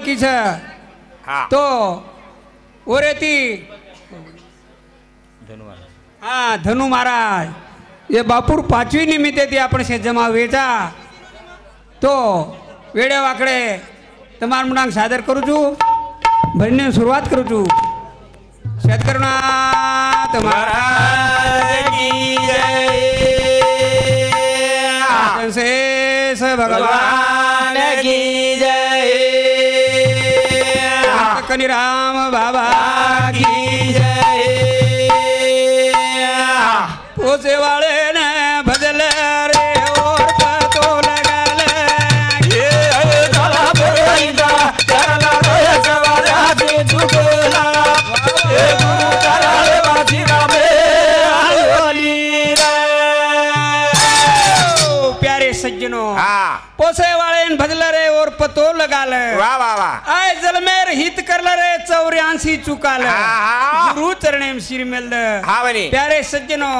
की छे तो ओरेती धनु महाराज ये बापुर 5वी निमित्ते थी आपण से जमा वेचा तो वेड़े वाकड़े तमार मुंडांग सादर करू छू भजन शुरुआत करू छू सतकरुणाथ महाराज की जय शेष भगवान की जय कनिराम बाबा की जय पोसे वाले ने भजल रे और पतो लगा ले ये चला बेईदा करला रे सवारा से झुकला ए गुरु कराले बाजी रामे आलोली रे प्यारे सज्जनों पोसे वाले ने भजल रे और पतो लगा ले वाह वाह वाह आए जलमेर हित कर ले रे 84 चुका ले गुरु चरणे में सिर मिल दे हां बनी प्यारे सज्जनों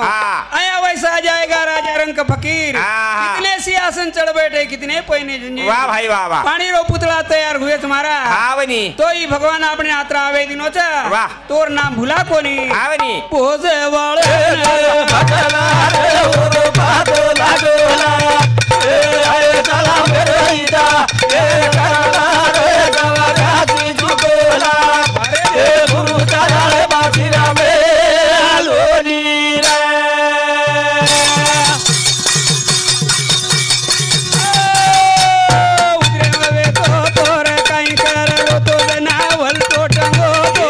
आया वैसा आ जाएगा राजा रंग का फकीर कितने सिंहासन चढ़ बैठे कितने पहिने जंजीर वाह भाई वाह वाह पानी रो पुतला तैयार हुए तुम्हारा हां बनी तो ही भगवान आपने यात्रा आवे दिनो छ वाह तोर नाम भूला कोनी हां बनी पोजे वाले भजला रे और बादो लागोला ए आए चला मेरे ईदा ए करला रे गवरा जी झुकोला ए गुरु चराले बाजी रामे आलोनी रे उद्रे तो तोर काई कर तो बनावल तो टंगो तो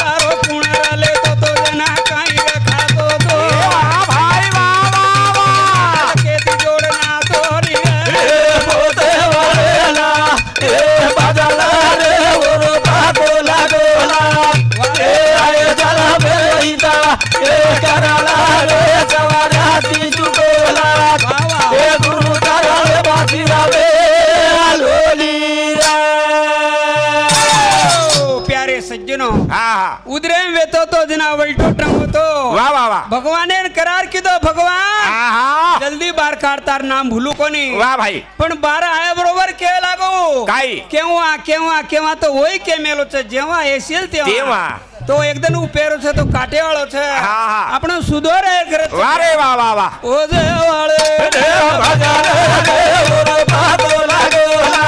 तारो कुणले तो जना काई रखा तो भाई वाह वाह वाह के जोड़ना तोरी रे पोते वाला ए बदला रे और बाबो लागोला ए आए चला बेईदा ए करला रे सवारा ती चुकोला ए गुरु कराले बाजी रावे आलोली रे प्यारे सज्जनों उधरे वे तो जना वल्टो टंगो तो वाह वाह वाह भगवान ने करार की दो भगवान जल्दी बार काढतार नाम भूलू कोनी वाह भाई पण बार आया बरोबर के लागो काय केवा केवा केवा तो होय के मेलो छे जेवा एसेल तेवा तो एकदम उपेरो छे तो काटे वाळो छे आपण सुधोर करे वारे वाह वाह वाह ओ जे वाळे भजन रे और बादो लागोला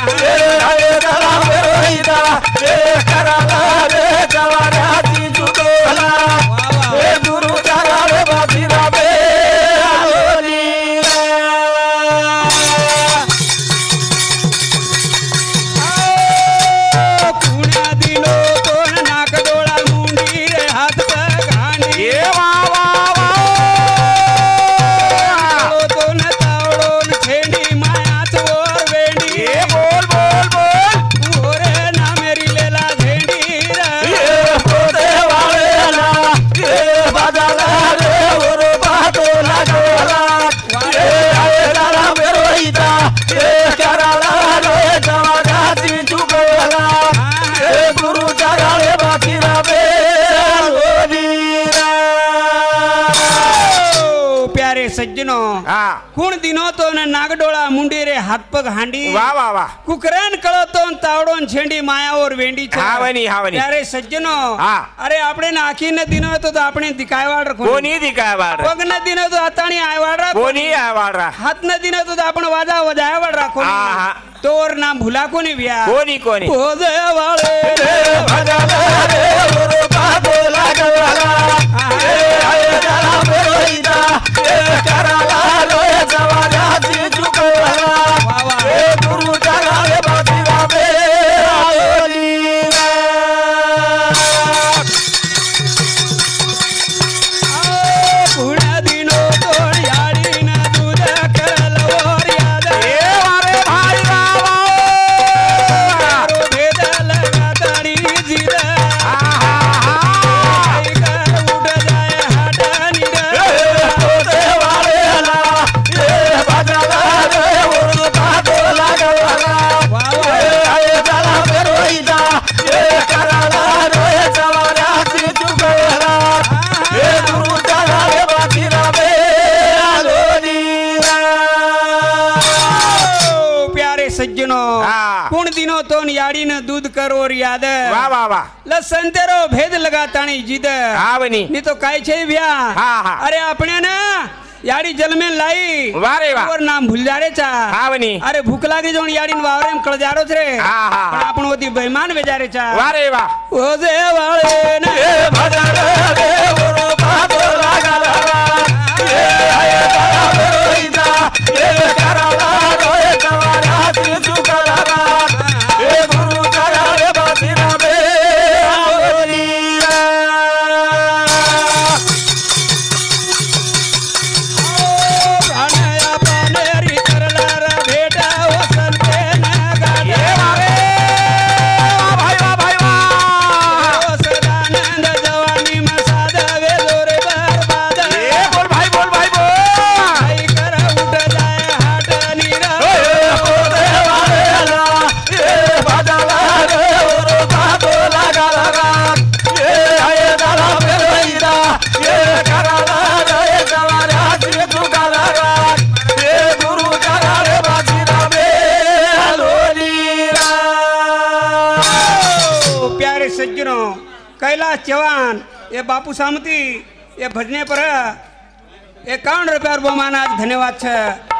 ए आए गला बेईदा ए करला रे जवारा ती झुकोला ए गुरु चराले बाजी रामे आलोनी रे कुणा दिनो तो नाक डोळा मुंडी रे हात घाणी ए वाह वाह वाह तो न तावडो न छेडी माया चोर वेडी ए बोल बोल बोल ओरे ना मेरी लेला झेंडी रे ए पोते वाले ना ए बदला रे और बातो लागोला ए आए तारा मेरो ईदा ए करला रे जवाना ती चुकोला ए गुरु चराले बाजी रामे आलोनी रे प्यारे सज्जनों कुण दिनो तो न नागडोळा मुंडी रे हाथ पग हांडी वाह वाह वाह कुकरन कळो तो तावडोन छेंडी माया और वेंडी छे हावनी हावनी प्यारे सज्जनों अरे आपणे नाखी न दिनो तो आपणे दिखायवाड रखो कोनी दिखायवाड पग न दिनो तो अताणी आयवाड रखो कोनी आयवाड रा हाथ न दिनो तो आपण वाजा वजायवाड रखो तोर नाम भूला कोनी बिया कोनी कोनी पोजे वाले भजन रे और बाबो लागोला ए आए चला बेईदा ए करला रे जवारा ती झुकोला ए गुरु चराले बाजी रामे आलोनी रे कुणा दिनो तोड़ याड़ी न दूध करल और याद ए वारे भाई बाबा रो भेद लगा ताड़ी जीरा उठ जाए हटानी रे पोते वाले ना ए सज्जनो कुण दिनो तो याड़ी न दूध करो और याद वाह वाह वाह लसन तेरो भेद लगातानी जिद नहीं तो काय छे भैया अरे अपने ना याड़ी जल में लाई वारे वाह और नाम भूल जा रे चा अरे भूख लागी जोन याड़ी न वावरे में कळ जारो छे पण आपण ओती बेईमान बेजारे चा वारे वाह ओ जे वाले ने भजन रे ओरो पादो लागा लागा ए आए तारा बेईदा ए कराला रोए तवारा तिजु कराला ए गुरु करा रे बासिना बे कैलाश चौहान ये बापू सामती ये भजने पर 51 रुपया बहुमान आज धन्यवाद छे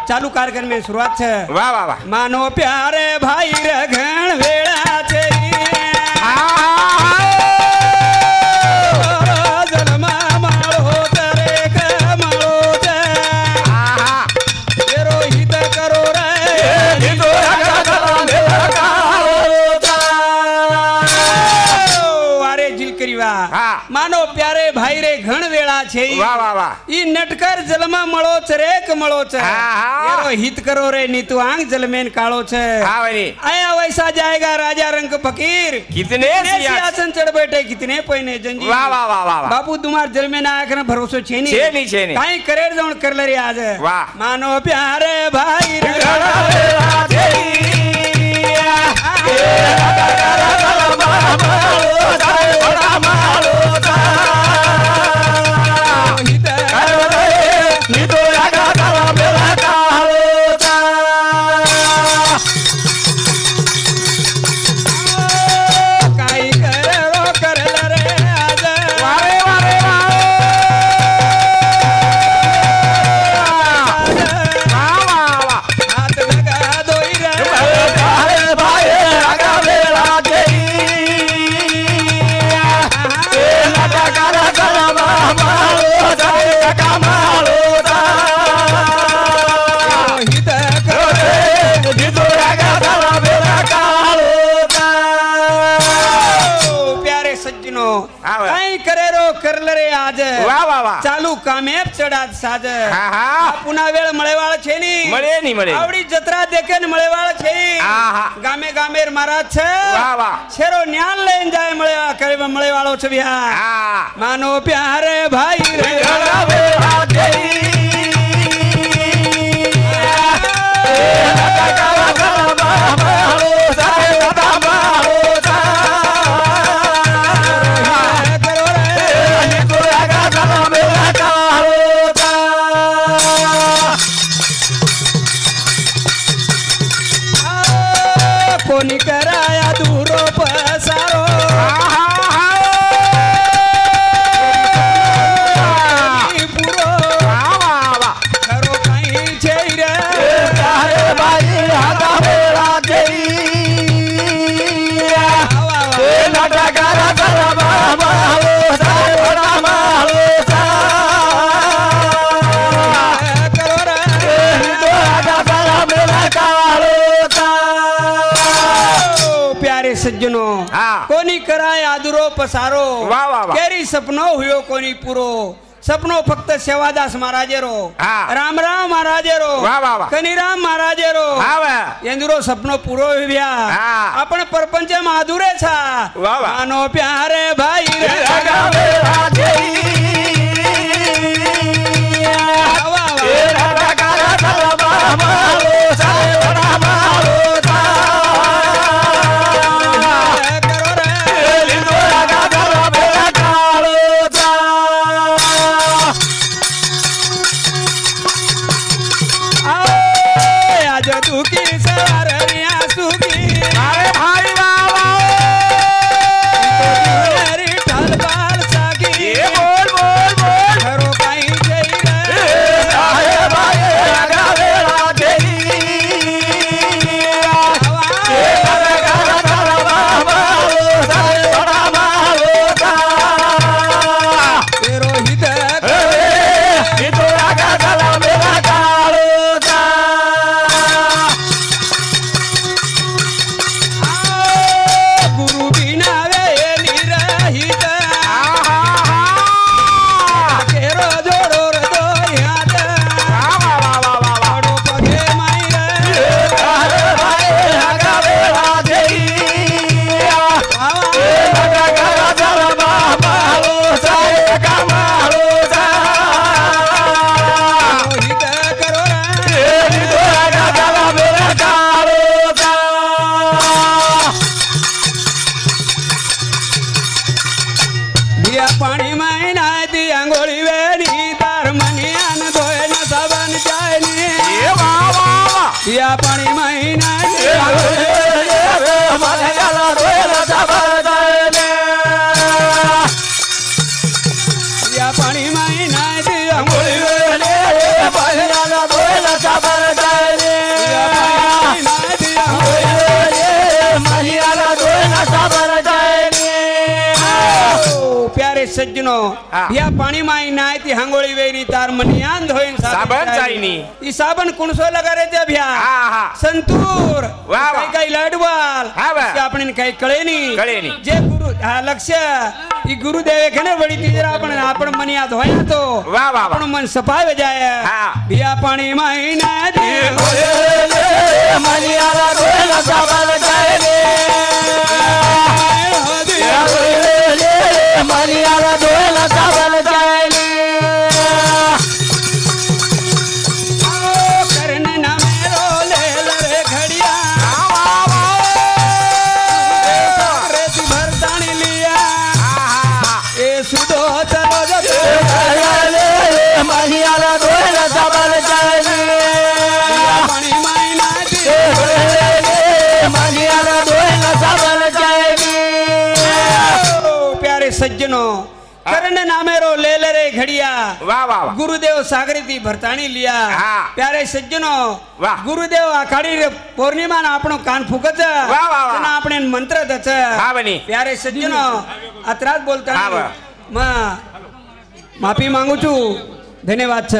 चालू कार्यक्रम में शुरुआत छे वाह वाह वाह मानो प्यारे भाई रे घण वेड़ा छे जलमा माळो तरे कमाळो छे तेरो हित करो रे हितो मानो प्यारे भाई रे घण वेळा छे वाह वाह वाह ई नटकर जलमा मळो छ रे कमळो छ एरो हित करो रे नीतु आंग जलमेन काळो छ हां वरी आया वैसा जाएगा राजा रंग फकीर कितने सिंहासन चढ़ बैठे कितने पयने जंजी वाह वाह वाह वाह बापू तुम्हार जलमेन आखर भरोसो छे नी काई करेर जण कर ले रे आज वाह मानो प्यारे भाई रे घण वेळा छे चालू कामयाब चढ़ा साज पुना वेळ मळेवाळ छे नी मळे नी मळे आवडी जत्रा देखेन मळेवाळ छे गामे गामेर महाराज छे वाह वाह छेरो न्यान लेन जाय मळेवाळ करे मळेवाळो छे बिहा मानो प्यारे भाई रे घरावे आजे कोनी कराया दूरो पसारो पूरो करो कहीं छे रे तारे भाई हादा वेला जई ए नाटा करा करा बाबा हो सारे बड़ा मालो सा करो रे दो हादा करा मेरा कालो सा प्यारे सज्जनो कोनी कराय आदुरो पसारो वाह वाह केरी सपनो हुयो कोनी पूरो सपनो फक्त सेवादास महाराजेरो राम राम महाराजेरो कनीराम महाराजेरो एंदुरो सपनो पूरो व्या आपण परपंच में आदुरे छा मानो प्यारे भाई रे लगावे राजे दुखी सारिया सज्जनो या पाणी माई नाय ती हांगोळी वेरी तार मनियान धोईन साबण चाईनी ई साबण कुणसो लगा रे त्या भ्या संतूर काही काही लाडवाल आपण काही कळेनी जे गुरु हा लक्ष ई गुरुदेव खेने बडी तीजरा आपण मनिया धोया तो आपण मन सफावे जाय भिया पाणी माई नाय मनियाला धोयला साबण चाईनी मनियाला धोयला साबण चाईनी करने ना मेरो ले रे घड़िया रेती भरतानी लिया ए सुदो चलो मनियाला धोयला साबण चाईनी पाणी माई नाय मनियाला धोयला साबण चाईनी प्यारे सज्जनों करने नामेरो ले रे घड़िया गुरुदेव सागरीती भरतानी लिया प्यारे सज्जनों गुरुदेव आखाड़ी रे पौर्णिमा ना आपणो कान फुकच जना आपणे मंत्र दच प्यारे सज्जनों अत्रात बोलता माफी मांगू छू धन्यवाद छ